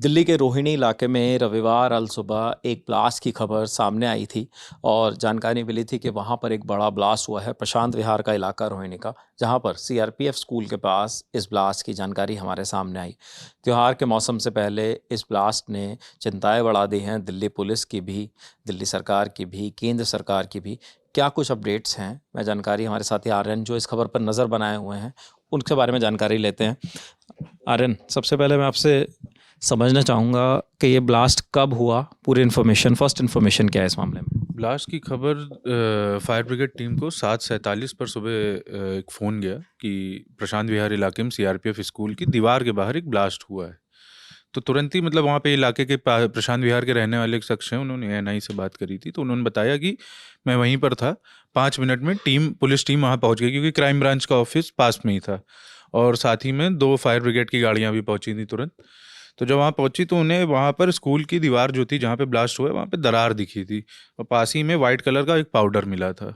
दिल्ली के रोहिणी इलाके में रविवार अल सुबह एक ब्लास्ट की खबर सामने आई थी और जानकारी मिली थी कि वहां पर एक बड़ा ब्लास्ट हुआ है। प्रशांत विहार का इलाका रोहिणी का, जहां पर सीआरपीएफ स्कूल के पास इस ब्लास्ट की जानकारी हमारे सामने आई। त्यौहार के मौसम से पहले इस ब्लास्ट ने चिंताएं बढ़ा दी हैं, दिल्ली पुलिस की भी, दिल्ली सरकार की भी, केंद्र सरकार की भी। क्या कुछ अपडेट्स हैं, मैं जानकारी हमारे साथी आर्यन जो इस खबर पर नज़र बनाए हुए हैं उनके बारे में जानकारी लेते हैं। आर्यन, सबसे पहले मैं आपसे समझना चाहूँगा कि ये ब्लास्ट कब हुआ, पूरी इन्फॉर्मेशन, फर्स्ट इन्फॉर्मेशन क्या है इस मामले में। ब्लास्ट की खबर फायर ब्रिगेड टीम को 7:47 पर सुबह एक फ़ोन गया कि प्रशांत विहार इलाके में सीआरपीएफ स्कूल की दीवार के बाहर एक ब्लास्ट हुआ है। तो तुरंत ही मतलब वहाँ पे इलाके के प्रशांत विहार के रहने वाले एक शख्स हैं, उन्होंने एएनआई से बात करी थी। तो उन्होंने बताया कि मैं वहीं पर था, 5 मिनट में पुलिस टीम वहाँ पहुँच गई, क्योंकि क्राइम ब्रांच का ऑफिस पास में ही था और साथ ही में 2 फायर ब्रिगेड की गाड़ियाँ भी पहुँची थी तुरंत। तो जब वहाँ पहुंची तो उन्हें वहाँ पर स्कूल की दीवार जो थी जहाँ पे ब्लास्ट हुआ है वहाँ पे दरार दिखी थी और पास ही में वाइट कलर का एक पाउडर मिला था।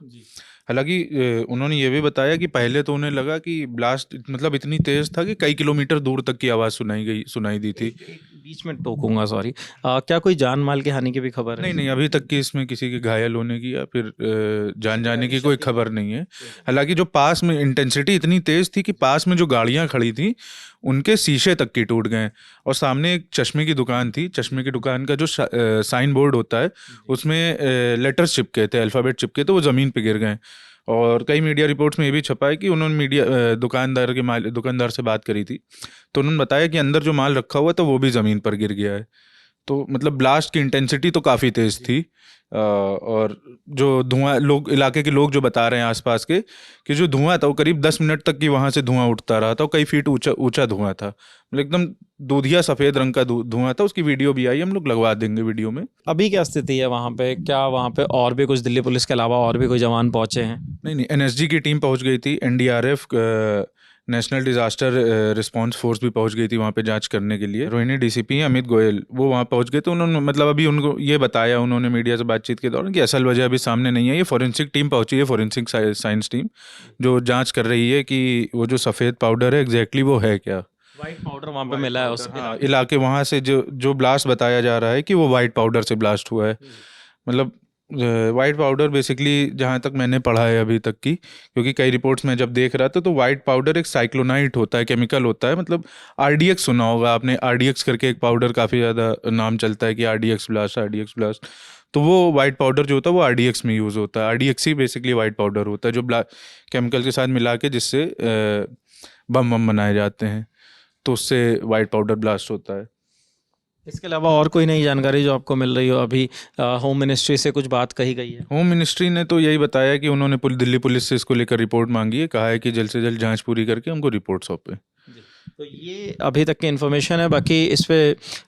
हालांकि उन्होंने ये भी बताया कि पहले तो उन्हें लगा कि ब्लास्ट मतलब इतनी तेज था कि कई किलोमीटर दूर तक की आवाज़ सुनाई दी थी। एक बीच में टोकूंगा, सॉरी। क्या कोई जान माल की हानि की भी खबर है? नहीं नहीं, अभी तक की इसमें किसी के घायल होने की या फिर जान जाने की कोई खबर नहीं है। हालांकि जो पास में इंटेंसिटी इतनी तेज थी कि पास में जो गाड़ियां खड़ी थी उनके शीशे तक की टूट गए और सामने एक चश्मे की दुकान थी। चश्मे की दुकान का जो साइन बोर्ड होता है उसमें लेटर्स चिपके थे, अल्फ़ाबेट चिपके, तो वो ज़मीन पे गिर गए। और कई मीडिया रिपोर्ट्स में ये भी छपा है कि उन्होंने दुकानदार से बात करी थी, तो उन्होंने बताया कि अंदर जो माल रखा हुआ था वो भी ज़मीन पर गिर गया है। तो मतलब ब्लास्ट की इंटेंसिटी तो काफ़ी तेज़ थी। और जो धुआं, लोग, इलाके के लोग जो बता रहे हैं आसपास के, कि जो धुआं था वो करीब 10 मिनट तक की वहाँ से धुआं उठता रहा था और कई फीट ऊंचा ऊंचा धुआं था। मतलब एकदम दूधिया सफ़ेद रंग का धुआं था। उसकी वीडियो भी आई, हम लोग लगवा देंगे वीडियो में। अभी क्या स्थिति है वहाँ पे? क्या वहाँ पे और भी कुछ दिल्ली पुलिस के अलावा और भी कोई जवान पहुंचे हैं? नहीं नहीं, एनएसजी की टीम पहुंच गई थी, NDRF, national disaster response force भी पहुंच गई थी वहाँ पे जांच करने के लिए। रोहिणी डीसीपी अमित गोयल वो वहाँ पहुंच गए। तो उन्होंने मतलब अभी उनको ये बताया, उन्होंने मीडिया से बातचीत के दौरान, कि असल वजह अभी सामने नहीं है। ये फॉरेंसिक टीम पहुंची है, फॉरेंसिक साइंस टीम, जो जांच कर रही है कि वो जो सफ़ेद पाउडर है एग्जैक्टली वो है क्या। वाइट पाउडर वहाँ पे मिला है उस इलाके वहाँ से जो जो ब्लास्ट बताया जा रहा है कि वो वाइट पाउडर से ब्लास्ट हुआ है। मतलब वाइट पाउडर बेसिकली, जहाँ तक मैंने पढ़ा है अभी तक की, क्योंकि कई रिपोर्ट्स में जब देख रहा था, तो वाइट पाउडर एक साइक्लोनाइट होता है, केमिकल होता है। मतलब आरडीएक्स सुना होगा आपने, आरडीएक्स करके एक पाउडर काफ़ी ज़्यादा नाम चलता है कि आरडीएक्स ब्लास्ट। तो वो वाइट पाउडर जो होता है वो आरडीएक्स में यूज़ होता है। आरडीएक्स ही बेसिकली वाइट पाउडर होता है जो केमिकल के साथ मिला के जिससे बम बम बनाए जाते हैं, तो उससे वाइट पाउडर ब्लास्ट होता है। इसके अलावा और कोई नई जानकारी जो आपको मिल रही हो? अभी होम मिनिस्ट्री से कुछ बात कही गई है? होम मिनिस्ट्री ने तो यही बताया कि उन्होंने दिल्ली पुलिस से इसको लेकर रिपोर्ट मांगी है, कहा है कि जल्द से जल्द जांच पूरी करके हमको रिपोर्ट सौंपे। तो ये अभी तक की इन्फॉर्मेशन है। बाकी इस पे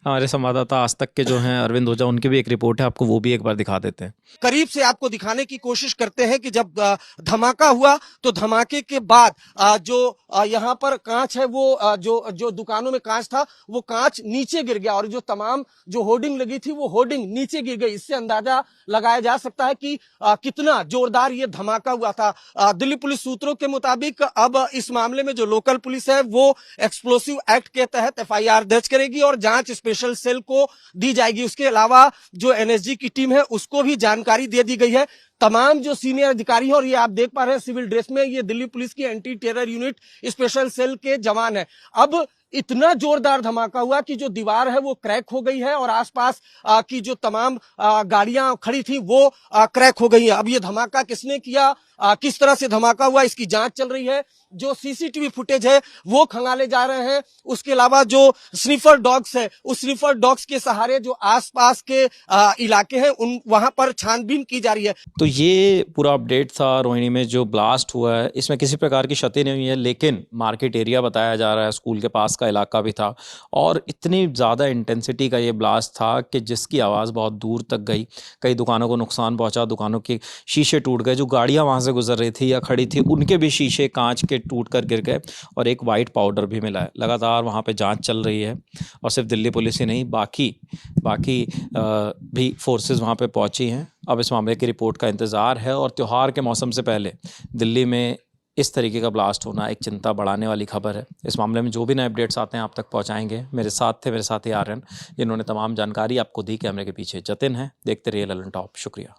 हमारे संवाददाता आज तक के जो हैं अरविंद ओझा, उनकी भी एक रिपोर्ट है, आपको वो भी एक बार दिखा देते हैं। करीब से आपको दिखाने की कोशिश करते हैं कि जब धमाका हुआ तो धमाके के बाद जो यहाँ पर कांच है वो जो दुकानों में कांच था वो कांच नीचे गिर गया और जो तमाम जो होर्डिंग लगी थी वो होर्डिंग नीचे गिर गई। इससे अंदाजा लगाया जा सकता है कि कितना जोरदार ये धमाका हुआ था। दिल्ली पुलिस सूत्रों के मुताबिक अब इस मामले में जो लोकल पुलिस है वो एक्सप्लोसिव एक्ट के तहत एफआईआर दर्ज करेगी और जांच स्पेशल सेल को दी जाएगी। उसके अलावा जो एनएसजी की टीम है उसको भी जानकारी दे दी गई है। तमाम जो सीनियर अधिकारी हैं, और ये आप देख पा रहे हैं सिविल ड्रेस में, ये दिल्ली पुलिस की anti terror unit special cell के जवान हैं। अब इतना जोरदार धमाका हुआ कि जो दीवार है वो क्रैक हो गई है और आसपास की जो तमाम गाड़ियां खड़ी थी वो क्रैक हो गई है। अब ये धमाका किसने किया, किस तरह से धमाका हुआ, इसकी जांच चल रही है। जो सीसीटीवी फुटेज है वो खंगाले जा रहे हैं। उसके अलावा जो स्निफर डॉग्स है, उस स्निफर डॉग्स के सहारे जो आसपास के इलाके हैं उन वहां पर छानबीन की जा रही है। तो ये पूरा अपडेट था रोहिणी में जो ब्लास्ट हुआ है। इसमें किसी प्रकार की क्षति नहीं हुई है, लेकिन मार्केट एरिया बताया जा रहा है, स्कूल के पास का इलाका भी था और इतनी ज़्यादा इंटेंसिटी का ये ब्लास्ट था कि जिसकी आवाज़ बहुत दूर तक गई। कई दुकानों को नुकसान पहुंचा, दुकानों के शीशे टूट गए, जो गाड़ियां वहां से गुजर रही थी या खड़ी थी उनके भी शीशे कांच के टूट कर गिर गए और एक वाइट पाउडर भी मिला है। लगातार वहाँ पे जांच चल रही है और सिर्फ दिल्ली पुलिस ही नहीं, बाकी भी फोर्सेस वहाँ पे पहुँची हैं। अब इस मामले की रिपोर्ट का इंतज़ार है और त्यौहार के मौसम से पहले दिल्ली में इस तरीके का ब्लास्ट होना एक चिंता बढ़ाने वाली खबर है। इस मामले में जो भी नए अपडेट्स आते हैं आप तक पहुंचाएंगे। मेरे साथी आर्यन जिन्होंने तमाम जानकारी आपको दी। कैमरे के पीछे जतिन है। देखते रहिए ललन टॉप। शुक्रिया।